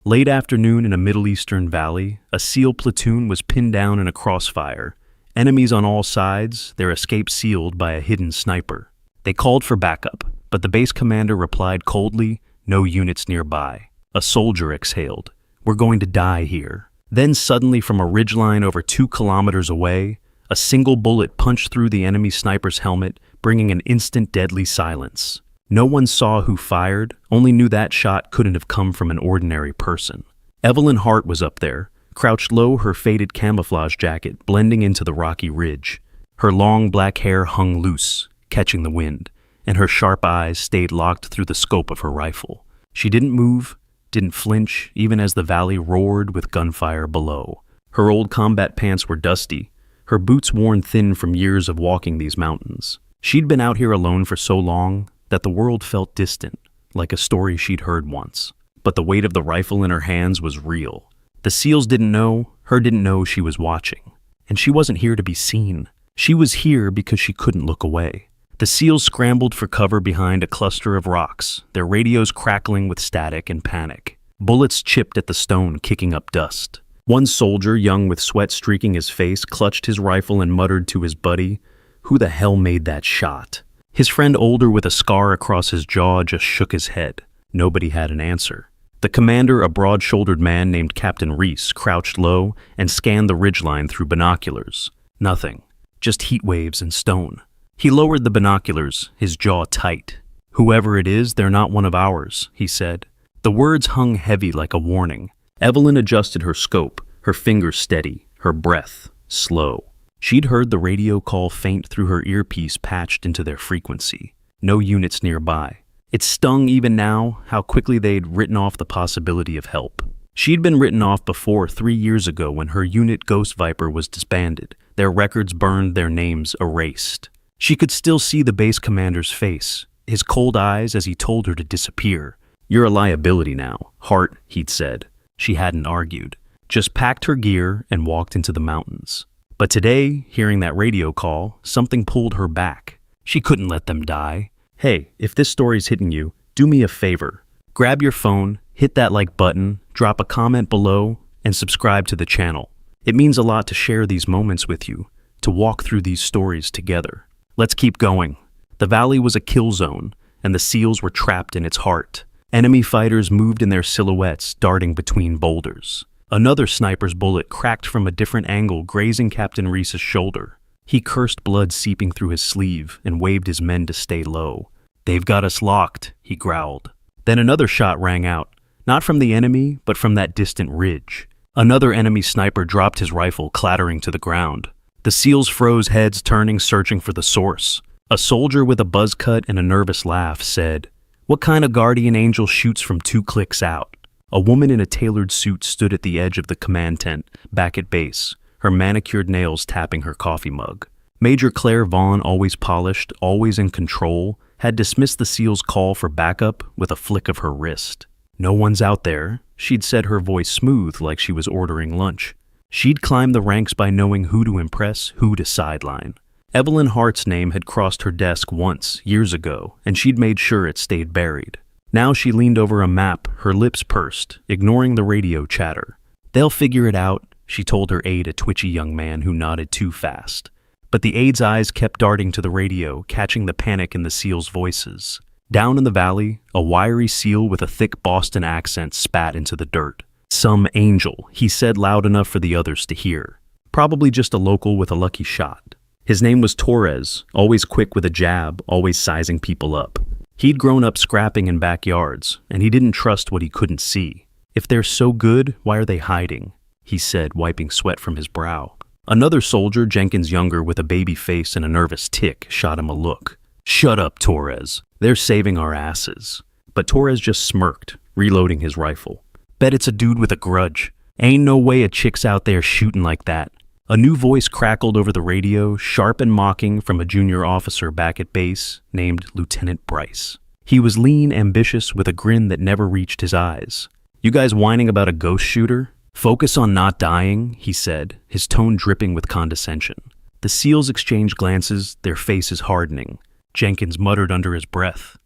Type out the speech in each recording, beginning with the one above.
Late afternoon in a Middle Eastern valley, a SEAL platoon was pinned down in a crossfire. Enemies on all sides, their escape sealed by a hidden sniper. They called for backup, but the base commander replied coldly, "No units nearby." A soldier exhaled, "We're going to die here." Then suddenly from a ridgeline over 2 kilometers away, a single bullet punched through the enemy sniper's helmet, bringing an instant deadly silence. No one saw who fired, only knew that shot couldn't have come from an ordinary person. Evelyn Hart was up there, crouched low, her faded camouflage jacket blending into the rocky ridge. Her long black hair hung loose, catching the wind, and her sharp eyes stayed locked through the scope of her rifle. She didn't move, didn't flinch, even as the valley roared with gunfire below. Her old combat pants were dusty, her boots worn thin from years of walking these mountains. She'd been out here alone for so long that the world felt distant, like a story she'd heard once. But the weight of the rifle in her hands was real. The SEALs didn't know she was watching. And she wasn't here to be seen. She was here because she couldn't look away. The SEALs scrambled for cover behind a cluster of rocks, their radios crackling with static and panic. Bullets chipped at the stone, kicking up dust. One soldier, young with sweat streaking his face, clutched his rifle and muttered to his buddy, "Who the hell made that shot?" His friend, older with a scar across his jaw, just shook his head. Nobody had an answer. The commander, a broad-shouldered man named Captain Reese, crouched low and scanned the ridgeline through binoculars. Nothing. Just heat waves and stone. He lowered the binoculars, his jaw tight. "Whoever it is, they're not one of ours," he said. The words hung heavy like a warning. Evelyn adjusted her scope, her fingers steady, her breath slow. She'd heard the radio call faint through her earpiece patched into their frequency. No units nearby. It stung even now how quickly they'd written off the possibility of help. She'd been written off before 3 years ago when her unit Ghost Viper was disbanded, their records burned, their names erased. She could still see the base commander's face, his cold eyes as he told her to disappear. "You're a liability now, Hart," he'd said. She hadn't argued, just packed her gear and walked into the mountains. But today, hearing that radio call, something pulled her back. She couldn't let them die. Hey, if this story's hitting you, do me a favor. Grab your phone, hit that like button, drop a comment below, and subscribe to the channel. It means a lot to share these moments with you, to walk through these stories together. Let's keep going. The valley was a kill zone, and the SEALs were trapped in its heart. Enemy fighters moved in their silhouettes, darting between boulders. Another sniper's bullet cracked from a different angle, grazing Captain Reese's shoulder. He cursed blood seeping through his sleeve and waved his men to stay low. "They've got us locked," he growled. Then another shot rang out, not from the enemy, but from that distant ridge. Another enemy sniper dropped his rifle, clattering to the ground. The SEALs froze, heads turning, searching for the source. A soldier with a buzz cut and a nervous laugh said, "What kind of guardian angel shoots from 2 clicks out?" A woman in a tailored suit stood at the edge of the command tent, back at base, her manicured nails tapping her coffee mug. Major Claire Vaughn, always polished, always in control, had dismissed the SEAL's call for backup with a flick of her wrist. "No one's out there," she'd said, her voice smooth like she was ordering lunch. She'd climbed the ranks by knowing who to impress, who to sideline. Evelyn Hart's name had crossed her desk once, years ago, and she'd made sure it stayed buried. Now she leaned over a map, her lips pursed, ignoring the radio chatter. "They'll figure it out," she told her aide, a twitchy young man who nodded too fast. But the aide's eyes kept darting to the radio, catching the panic in the SEALs' voices. Down in the valley, a wiry SEAL with a thick Boston accent spat into the dirt. "Some angel," he said loud enough for the others to hear. Probably just a local with a lucky shot. His name was Torres, always quick with a jab, always sizing people up. He'd grown up scrapping in backyards, and he didn't trust what he couldn't see. "If they're so good, why are they hiding?" he said, wiping sweat from his brow. Another soldier, Jenkins younger with a baby face and a nervous tick, shot him a look. "Shut up, Torres. They're saving our asses." But Torres just smirked, reloading his rifle. "Bet it's a dude with a grudge. Ain't no way a chick's out there shooting like that." A new voice crackled over the radio, sharp and mocking, from a junior officer back at base named Lieutenant Bryce. He was lean, ambitious, with a grin that never reached his eyes. "You guys whining about a ghost shooter? Focus on not dying," he said, his tone dripping with condescension. The SEALs exchanged glances, their faces hardening. Jenkins muttered under his breath.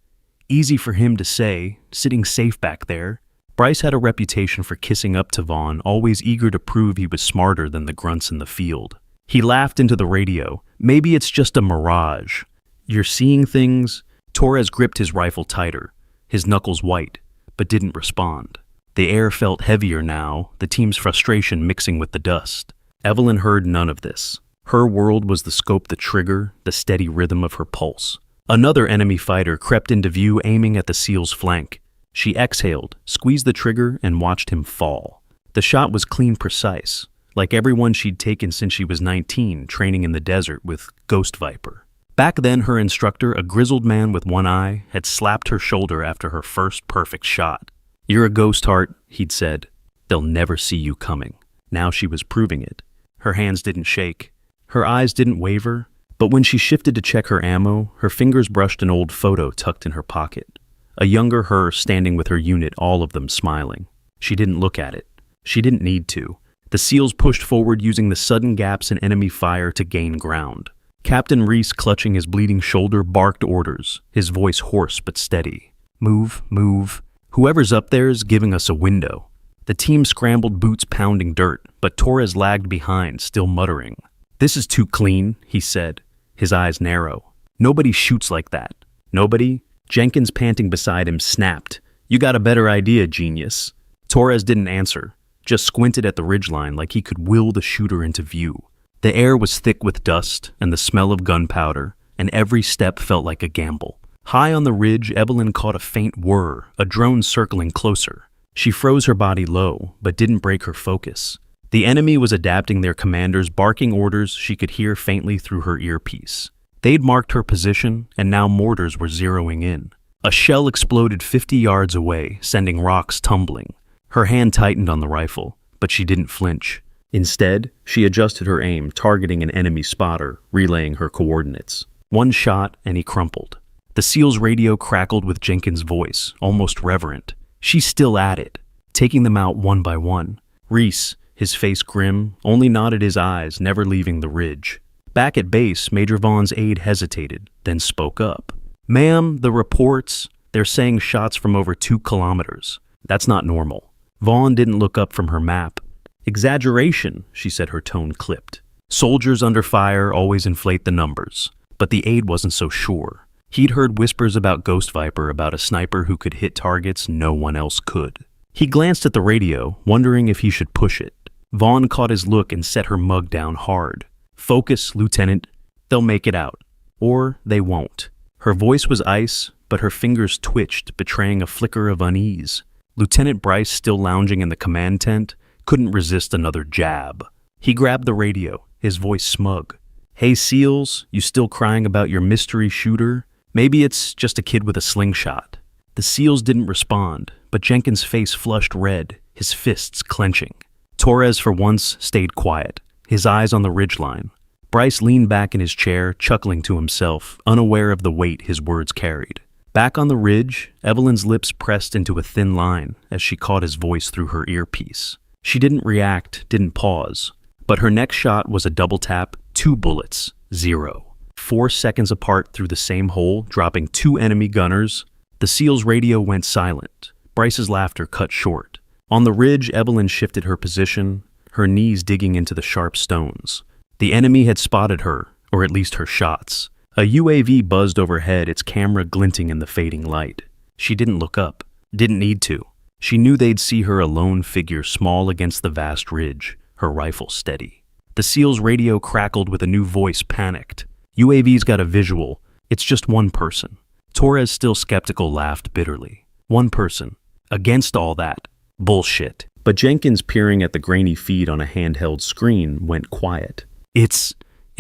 Easy for him to say, sitting safe back there. Bryce had a reputation for kissing up to Vaughn, always eager to prove he was smarter than the grunts in the field. He laughed into the radio. Maybe it's just a mirage. You're seeing things? Torres gripped his rifle tighter, his knuckles white, but didn't respond. The air felt heavier now, the team's frustration mixing with the dust. Evelyn heard none of this. Her world was the scope, the trigger, the steady rhythm of her pulse. Another enemy fighter crept into view, aiming at the SEAL's flank. She exhaled, squeezed the trigger, and watched him fall. The shot was clean, precise, like everyone she'd taken since she was 19, training in the desert with Ghost Viper. Back then, her instructor, a grizzled man with one eye, had slapped her shoulder after her first perfect shot. "You're a ghost, Hart," he'd said. "They'll never see you coming." Now she was proving it. Her hands didn't shake. Her eyes didn't waver. But when she shifted to check her ammo, her fingers brushed an old photo tucked in her pocket. A younger her standing with her unit, all of them smiling. She didn't look at it. She didn't need to. The SEALs pushed forward, using the sudden gaps in enemy fire to gain ground. Captain Reese, clutching his bleeding shoulder, barked orders, his voice hoarse but steady. "Move, move. Whoever's up there is giving us a window." The team scrambled, boots pounding dirt, but Torres lagged behind, still muttering. "This is too clean," he said, his eyes narrow. "Nobody shoots like that. Nobody?" Jenkins, panting beside him, snapped. "You got a better idea, genius." Torres didn't answer, just squinted at the ridgeline like he could will the shooter into view. The air was thick with dust and the smell of gunpowder, and every step felt like a gamble. High on the ridge, Evelyn caught a faint whir, a drone circling closer. She froze her body low, but didn't break her focus. The enemy was adapting, their commanders barking orders she could hear faintly through her earpiece. They'd marked her position, and now mortars were zeroing in. A shell exploded 50 yards away, sending rocks tumbling. Her hand tightened on the rifle, but she didn't flinch. Instead, she adjusted her aim, targeting an enemy spotter, relaying her coordinates. One shot, and he crumpled. The SEAL's radio crackled with Jenkins' voice, almost reverent. "She's still at it," taking them out one by one. Reese, his face grim, only nodded his eyes, never leaving the ridge. Back at base, Major Vaughn's aide hesitated, then spoke up. "Ma'am, the reports, they're saying shots from over 2 kilometers. That's not normal." Vaughn didn't look up from her map. "Exaggeration," she said, her tone clipped. "Soldiers under fire always inflate the numbers." But the aide wasn't so sure. He'd heard whispers about Ghost Viper, about a sniper who could hit targets no one else could. He glanced at the radio, wondering if he should push it. Vaughn caught his look and set her mug down hard. "Focus, Lieutenant. They'll make it out. Or they won't." Her voice was ice, but her fingers twitched, betraying a flicker of unease. Lieutenant Bryce, still lounging in the command tent, couldn't resist another jab. He grabbed the radio, his voice smug. "Hey, SEALs, you still crying about your mystery shooter? Maybe it's just a kid with a slingshot." The SEALs didn't respond, but Jenkins' face flushed red, his fists clenching. Torres, for once, stayed quiet, his eyes on the ridgeline. Bryce leaned back in his chair, chuckling to himself, unaware of the weight his words carried. Back on the ridge, Evelyn's lips pressed into a thin line as she caught his voice through her earpiece. She didn't react, didn't pause. But her next shot was a double tap, 2 bullets, 0. 4 seconds apart through the same hole, dropping 2 enemy gunners. The SEAL's radio went silent. Bryce's laughter cut short. On the ridge, Evelyn shifted her position, her knees digging into the sharp stones. The enemy had spotted her, or at least her shots. A UAV buzzed overhead, its camera glinting in the fading light. She didn't look up, didn't need to. She knew they'd see her, a lone figure small against the vast ridge, her rifle steady. The SEAL's radio crackled with a new voice, panicked. "UAV's got a visual. It's just one person." Torres, still skeptical, laughed bitterly. "One person. Against all that. Bullshit." But Jenkins, peering at the grainy feed on a handheld screen, went quiet. It's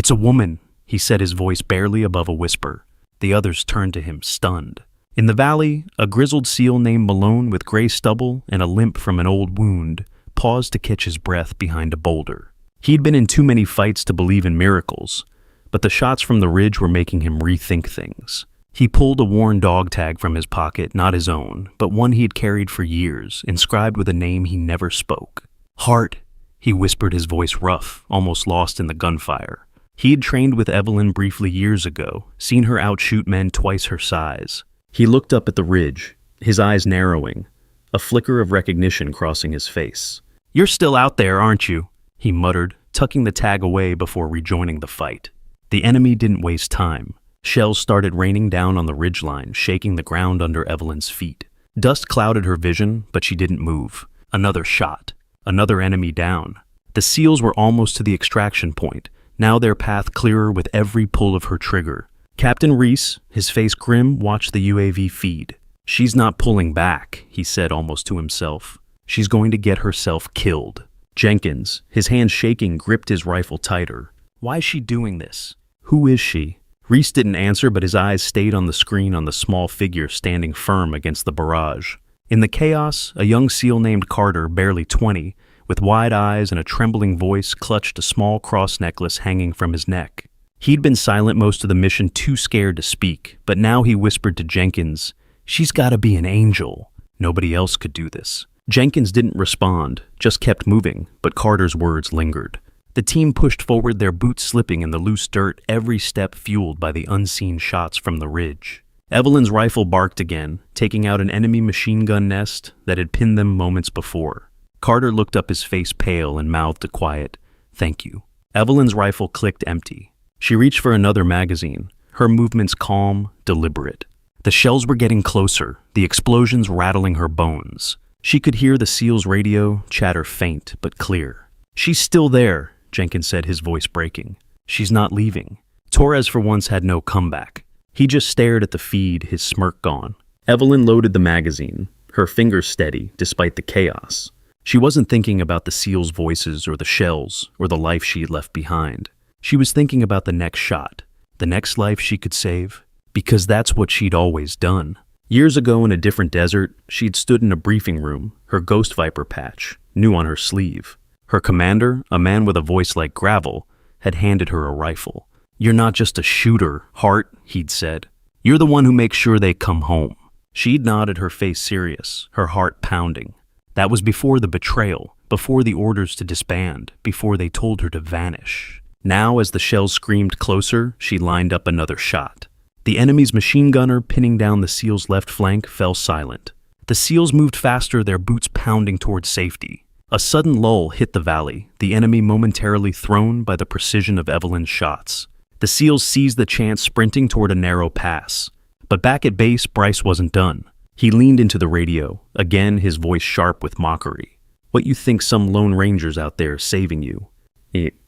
a woman," he said, his voice barely above a whisper. The others turned to him, stunned. In the valley, a grizzled SEAL named Malone, with gray stubble and a limp from an old wound, paused to catch his breath behind a boulder. He'd been in too many fights to believe in miracles, but the shots from the ridge were making him rethink things. He pulled a worn dog tag from his pocket, not his own, but one he had carried for years, inscribed with a name he never spoke. "Hart," he whispered, his voice rough, almost lost in the gunfire. He had trained with Evelyn briefly years ago, seen her outshoot men twice her size. He looked up at the ridge, his eyes narrowing. a flicker of recognition crossing his face. "You're still out there, aren't you?" he muttered, tucking the tag away before rejoining the fight. The enemy didn't waste time. Shells started raining down on the ridgeline, shaking the ground under Evelyn's feet. Dust clouded her vision, but she didn't move. Another shot. Another enemy down. The SEALs were almost to the extraction point, now their path clearer with every pull of her trigger. Captain Reese, his face grim, watched the UAV feed. "She's not pulling back," he said almost to himself. "She's going to get herself killed." Jenkins, his hands shaking, gripped his rifle tighter. "Why is she doing this? Who is she?" Reese didn't answer, but his eyes stayed on the screen on the small figure standing firm against the barrage. In the chaos, a young SEAL named Carter, barely 20, with wide eyes and a trembling voice, clutched a small cross necklace hanging from his neck. He'd been silent most of the mission, too scared to speak, but now he whispered to Jenkins, "She's gotta be an angel." Nobody else could do this. Jenkins didn't respond, just kept moving, but Carter's words lingered. The team pushed forward, their boots slipping in the loose dirt, every step fueled by the unseen shots from the ridge. Evelyn's rifle barked again, taking out an enemy machine gun nest that had pinned them moments before. Carter looked up, his face pale, and mouthed a quiet, "Thank you." Evelyn's rifle clicked empty. She reached for another magazine, her movements calm, deliberate. The shells were getting closer, the explosions rattling her bones. She could hear the SEAL's radio chatter, faint but clear. "She's still there," Jenkins said, his voice breaking. "She's not leaving." Torres for once had no comeback. He just stared at the feed, his smirk gone. Evelyn loaded the magazine, her fingers steady despite the chaos. She wasn't thinking about the SEALs' voices or the shells or the life she had left behind. She was thinking about the next shot, the next life she could save, because that's what she'd always done. Years ago in a different desert, she'd stood in a briefing room, her Ghost Viper patch, new on her sleeve. Her commander, a man with a voice like gravel, had handed her a rifle. "You're not just a shooter, Hart," he'd said. "You're the one who makes sure they come home." She'd nodded, her face serious, her heart pounding. That was before the betrayal, before the orders to disband, before they told her to vanish. Now, as the shells screamed closer, she lined up another shot. The enemy's machine gunner, pinning down the SEAL's left flank, fell silent. The SEALs moved faster, their boots pounding towards safety. A sudden lull hit the valley, the enemy momentarily thrown by the precision of Evelyn's shots. The SEALs seized the chance, sprinting toward a narrow pass. But back at base, Bryce wasn't done. He leaned into the radio, again his voice sharp with mockery. "What you think some Lone Ranger's out there saving you?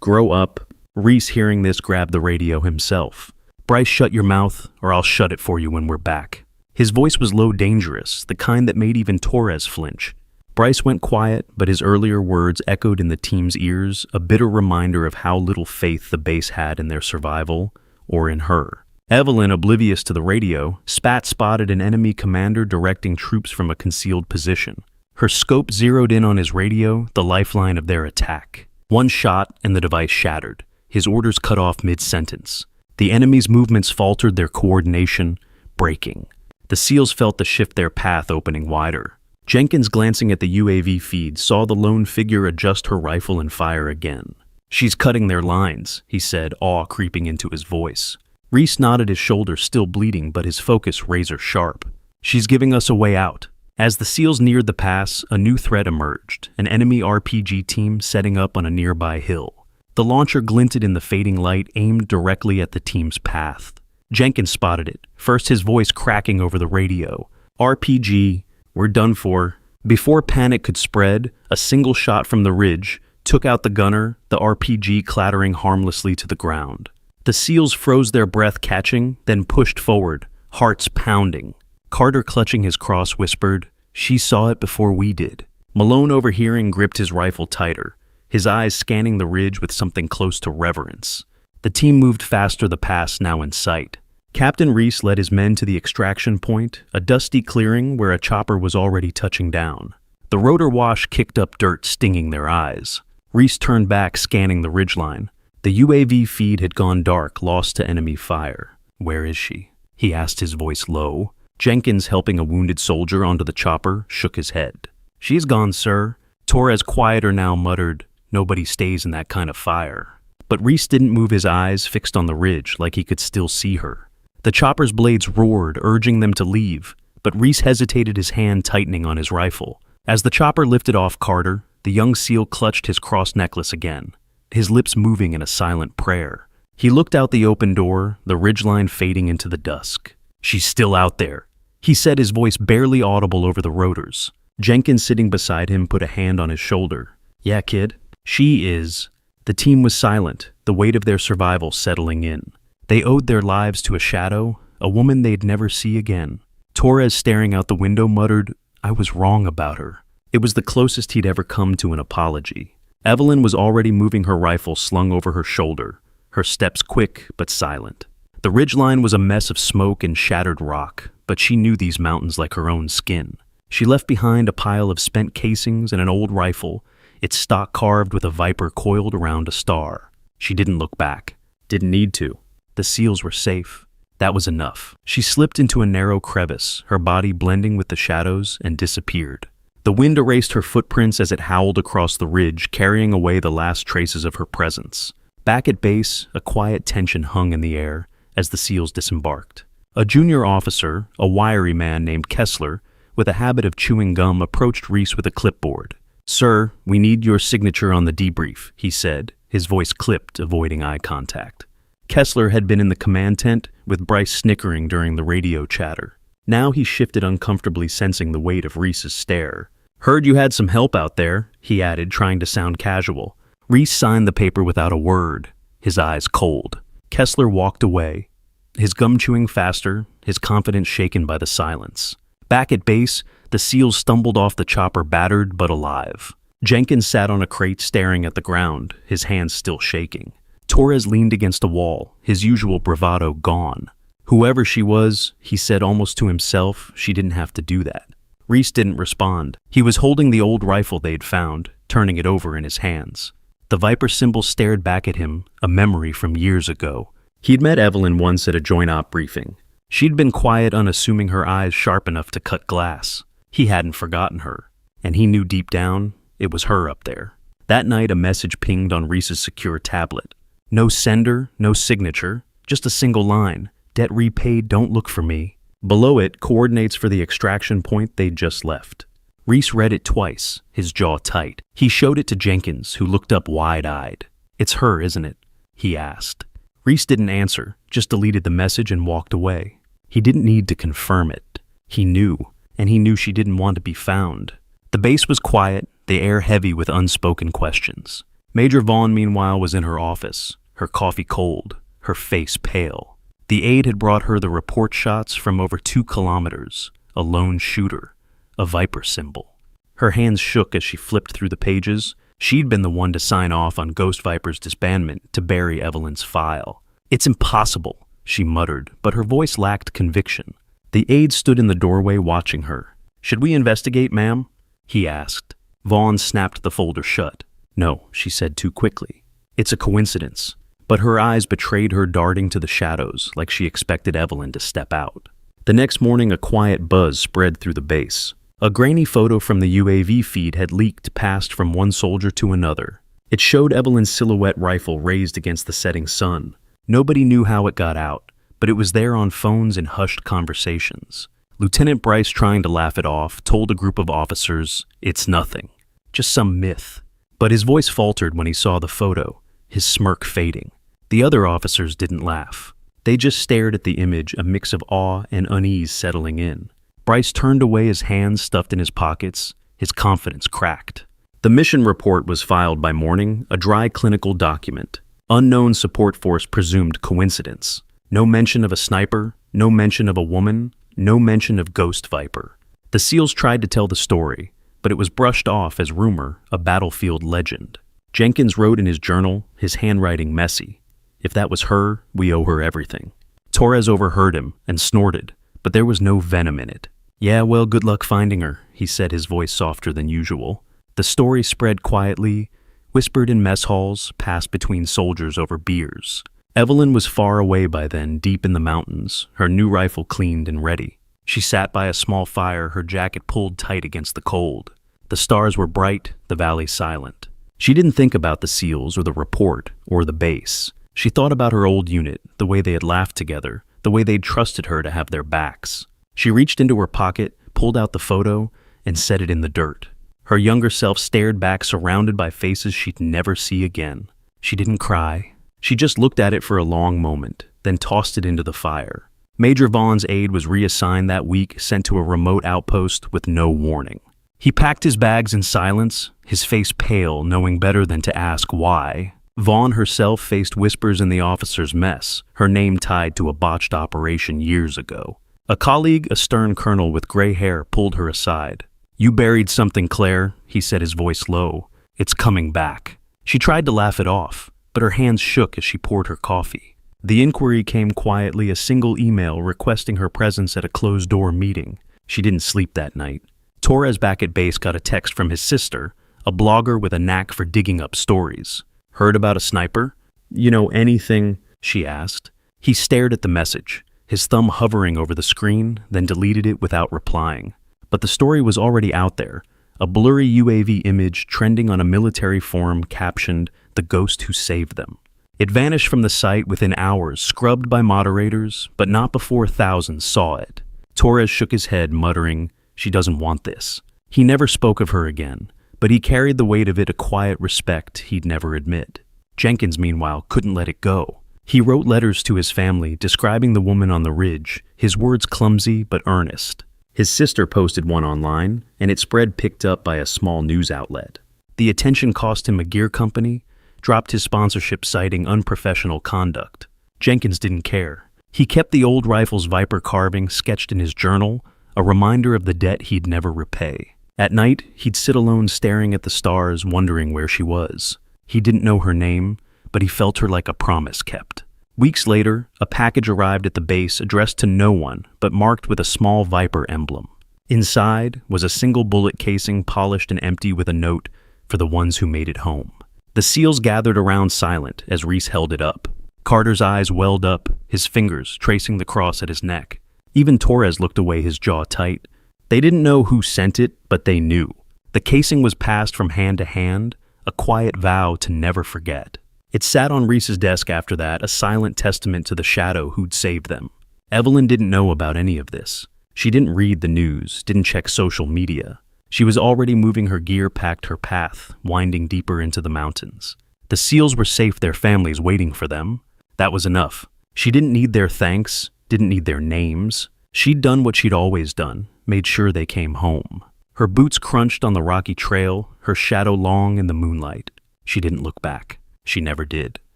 Grow up." Reese, hearing this, grabbed the radio himself. "Bryce, shut your mouth, or I'll shut it for you when we're back." His voice was low, dangerous, the kind that made even Torres flinch. Bryce went quiet, but his earlier words echoed in the team's ears, a bitter reminder of how little faith the base had in their survival, or in her. Evelyn, oblivious to the radio, spotted an enemy commander directing troops from a concealed position. Her scope zeroed in on his radio, the lifeline of their attack. One shot, and the device shattered, his orders cut off mid-sentence. The enemy's movements faltered, their coordination breaking. The SEALs felt the shift, their path opening wider. Jenkins, glancing at the UAV feed, saw the lone figure adjust her rifle and fire again. "She's cutting their lines," he said, awe creeping into his voice. Reese nodded, his shoulder still bleeding, but his focus razor sharp. "She's giving us a way out." As the SEALs neared the pass, a new threat emerged, an enemy RPG team setting up on a nearby hill. The launcher glinted in the fading light, aimed directly at the team's path. Jenkins spotted it, first his voice cracking over the radio. "RPG, we're done for." Before panic could spread, a single shot from the ridge took out the gunner, the RPG clattering harmlessly to the ground. The SEALs froze, their breath catching, then pushed forward, hearts pounding. Carter, clutching his cross, whispered, "She saw it before we did." Malone, overhearing, gripped his rifle tighter, his eyes scanning the ridge with something close to reverence. The team moved faster, the pass now in sight. Captain Reese led his men to the extraction point, a dusty clearing where a chopper was already touching down. The rotor wash kicked up dirt, stinging their eyes. Reese turned back, scanning the ridgeline. The UAV feed had gone dark, lost to enemy fire. "Where is she?" he asked, his voice low. Jenkins, helping a wounded soldier onto the chopper, shook his head. "She's gone, sir." Torres, quieter now, muttered, "Nobody stays in that kind of fire." But Reese didn't move, his eyes fixed on the ridge like he could still see her. The chopper's blades roared, urging them to leave, but Reese hesitated, his hand tightening on his rifle. As the chopper lifted off Carter, the young SEAL clutched his cross necklace again, his lips moving in a silent prayer. He looked out the open door, the ridgeline fading into the dusk. "She's still out there," he said, his voice barely audible over the rotors. Jenkins, sitting beside him, put a hand on his shoulder. "Yeah, kid, she is." The team was silent, the weight of their survival settling in. They owed their lives to a shadow, a woman they'd never see again. Torres, staring out the window, muttered, "I was wrong about her." It was the closest he'd ever come to an apology. Evelyn was already moving, her rifle slung over her shoulder, her steps quick but silent. The ridgeline was a mess of smoke and shattered rock, but she knew these mountains like her own skin. She left behind a pile of spent casings and an old rifle, its stock carved with a viper coiled around a star. She didn't look back. Didn't need to. The SEALs were safe. That was enough. She slipped into a narrow crevice, her body blending with the shadows, and disappeared. The wind erased her footprints as it howled across the ridge, carrying away the last traces of her presence. Back at base, a quiet tension hung in the air as the SEALs disembarked. A junior officer, a wiry man named Kessler, with a habit of chewing gum, approached Reese with a clipboard. "Sir, we need your signature on the debrief," he said, his voice clipped, avoiding eye contact. Kessler had been in the command tent, with Bryce snickering during the radio chatter. Now he shifted uncomfortably, sensing the weight of Reese's stare. "Heard you had some help out there," he added, trying to sound casual. Reese signed the paper without a word, his eyes cold. Kessler walked away, his gum chewing faster, his confidence shaken by the silence. Back at base, the SEALs stumbled off the chopper, battered but alive. Jenkins sat on a crate, staring at the ground, his hands still shaking. Torres leaned against a wall, his usual bravado gone. Whoever she was, he said almost to himself, she didn't have to do that. Reese didn't respond. He was holding the old rifle they'd found, turning it over in his hands. The Viper symbol stared back at him, a memory from years ago. He'd met Evelyn once at a joint op briefing. She'd been quiet, unassuming, her eyes sharp enough to cut glass. He hadn't forgotten her, and he knew deep down it was her up there. That night, a message pinged on Reese's secure tablet. No sender, no signature, just a single line. "Debt repaid, don't look for me." Below it, coordinates for the extraction point they'd just left. Reese read it twice, his jaw tight. He showed it to Jenkins, who looked up wide-eyed. "It's her, isn't it?" he asked. Reese didn't answer, just deleted the message and walked away. He didn't need to confirm it. He knew, and he knew she didn't want to be found. The base was quiet, the air heavy with unspoken questions. Major Vaughn, meanwhile, was in her office, her coffee cold, her face pale. The aide had brought her the report shots from over 2 kilometers, a lone shooter, a Viper symbol. Her hands shook as she flipped through the pages. She'd been the one to sign off on Ghost Viper's disbandment, to bury Evelyn's file. "It's impossible," she muttered, but her voice lacked conviction. The aide stood in the doorway watching her. "Should we investigate, ma'am?" he asked. Vaughn snapped the folder shut. "No," she said too quickly. "It's a coincidence." But her eyes betrayed her, darting to the shadows like she expected Evelyn to step out. The next morning, a quiet buzz spread through the base. A grainy photo from the UAV feed had leaked past from one soldier to another. It showed Evelyn's silhouette, rifle raised against the setting sun. Nobody knew how it got out, but it was there on phones and hushed conversations. Lieutenant Bryce, trying to laugh it off, told a group of officers, "It's nothing, just some myth." But his voice faltered when he saw the photo, his smirk fading. The other officers didn't laugh. They just stared at the image, a mix of awe and unease settling in. Bryce turned away, his hands stuffed in his pockets, his confidence cracked. The mission report was filed by morning, a dry clinical document. Unknown support force presumed coincidence. No mention of a sniper, no mention of a woman, no mention of Ghost Viper. The SEALs tried to tell the story, but it was brushed off as rumor, a battlefield legend. Jenkins wrote in his journal, his handwriting messy, "If that was her, we owe her everything." Torres overheard him and snorted, but there was no venom in it. "Yeah, well, good luck finding her," he said, his voice softer than usual. The story spread quietly, whispered in mess halls, passed between soldiers over beers. Evelyn was far away by then, deep in the mountains, her new rifle cleaned and ready. She sat by a small fire, her jacket pulled tight against the cold. The stars were bright, the valley silent. She didn't think about the SEALs or the report or the base. She thought about her old unit, the way they had laughed together, the way they'd trusted her to have their backs. She reached into her pocket, pulled out the photo, and set it in the dirt. Her younger self stared back, surrounded by faces she'd never see again. She didn't cry. She just looked at it for a long moment, then tossed it into the fire. Major Vaughn's aide was reassigned that week, sent to a remote outpost with no warning. He packed his bags in silence, his face pale, knowing better than to ask why. Vaughn herself faced whispers in the officer's mess, her name tied to a botched operation years ago. A colleague, a stern colonel with gray hair, pulled her aside. "You buried something, Claire," he said, his voice low. "It's coming back." She tried to laugh it off, but her hands shook as she poured her coffee. The inquiry came quietly, a single email requesting her presence at a closed-door meeting. She didn't sleep that night. Torres back at base got a text from his sister, a blogger with a knack for digging up stories. "Heard about a sniper? You know anything?" she asked. He stared at the message, his thumb hovering over the screen, then deleted it without replying. But the story was already out there, a blurry UAV image trending on a military forum captioned, "The Ghost Who Saved Them." It vanished from the site within hours, scrubbed by moderators, but not before thousands saw it. Torres shook his head, muttering, "She doesn't want this." He never spoke of her again, but he carried the weight of it, a quiet respect he'd never admit. Jenkins, meanwhile, couldn't let it go. He wrote letters to his family, describing the woman on the ridge, his words clumsy but earnest. His sister posted one online, and its spread picked up by a small news outlet. The attention cost him a gear company, dropped his sponsorship citing unprofessional conduct. Jenkins didn't care. He kept the old rifle's Viper carving sketched in his journal, a reminder of the debt he'd never repay. At night, he'd sit alone staring at the stars, wondering where she was. He didn't know her name, but he felt her like a promise kept. Weeks later, a package arrived at the base addressed to no one, but marked with a small Viper emblem. Inside was a single bullet casing, polished and empty, with a note, "For the ones who made it home." The SEALs gathered around silent as Reese held it up. Carter's eyes welled up, his fingers tracing the cross at his neck. Even Torres looked away, his jaw tight. They didn't know who sent it, but they knew. The casing was passed from hand to hand, a quiet vow to never forget. It sat on Reese's desk after that, a silent testament to the shadow who'd saved them. Evelyn didn't know about any of this. She didn't read the news, didn't check social media. She was already moving her gear, packed her path, winding deeper into the mountains. The SEALs were safe, their families waiting for them. That was enough. She didn't need their thanks, didn't need their names. She'd done what she'd always done, made sure they came home. Her boots crunched on the rocky trail, her shadow long in the moonlight. She didn't look back. She never did.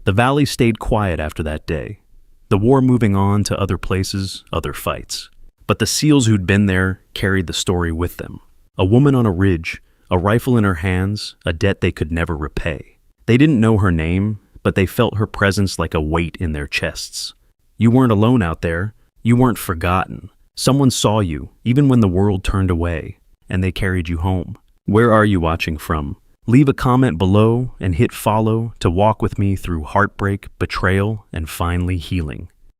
The valley stayed quiet after that day. The war moving on to other places, other fights. But the SEALs who'd been there carried the story with them. A woman on a ridge, a rifle in her hands, a debt they could never repay. They didn't know her name, but they felt her presence like a weight in their chests. You weren't alone out there. You weren't forgotten. Someone saw you, even when the world turned away, and they carried you home. Where are you watching from? Leave a comment below and hit follow to walk with me through heartbreak, betrayal, and finally healing.